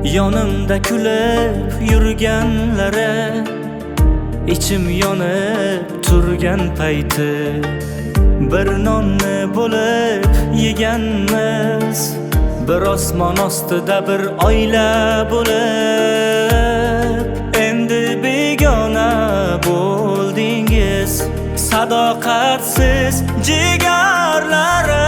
Yonimda kulib yurganlari, ichim yonib turgan payti, bir nonni bo'lib yeganmiz, bir osmon ostida bir oila bo'lib. Endi begona bo'ldingiz, sadoqatsiz jigarlarim.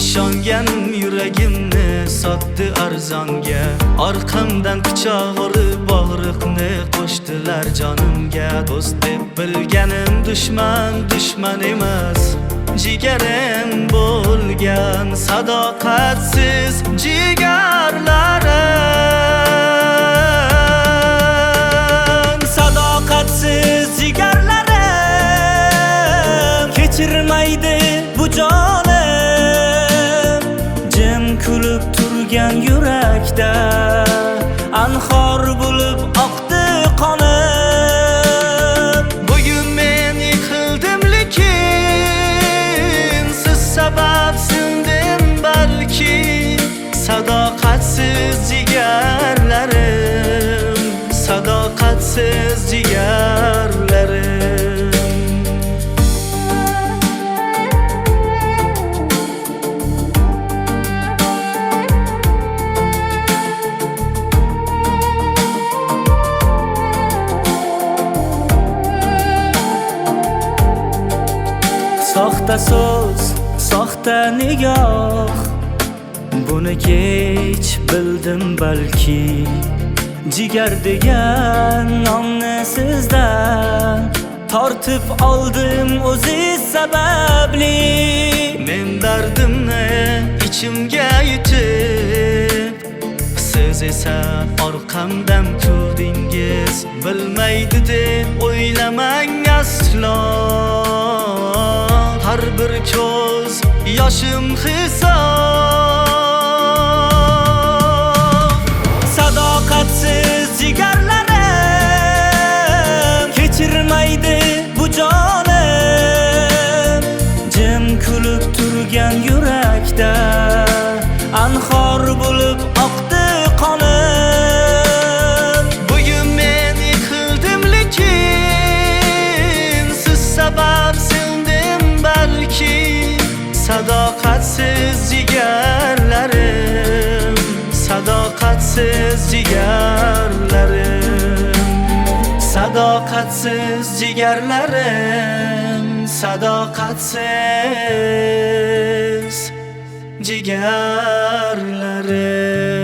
İshongan yuragimni sotdi arzonga, orqamdan quchoq olib bag'riqni qo'shdilar jonimga. Do'st deb bilganim dushman emas, jigarim bo'lgan sadoqatsiz jigarlarim. Sadoqatsiz jigarlarim kechirmaydi bu jonim. Jim kulib turgan yurakda anhor bo'lib oqdi qonim. Bugun men yiqildim lekin siz sababsindim balki. Sadoqatsiz jigarlarim, sadoqatsiz jigarlarim. Soxta so'z, soxta nigoh, buni kech bildim balki. Jigar degan nomni sizdan tortib oldim o'ziz sababli. Men dardimni ichimga yutib, siz esa orqamdan kurdingiz. Bilmaydi deb o'ylamang aslo, har bir ko'z yoshim hisob. Sadoqatsiz jigarlarim kechirmaydi bu jonim. Jim kulib turgan yurakda anhor bo'lib oqdi qonim. Bugun men yiqildim lekin siz sababsindim balki. Sadoqatsiz jigarlarim, sadoqatsiz jigarlarim. Sadoqatsiz jigarlarim, sadoqatsiz jigarlarim.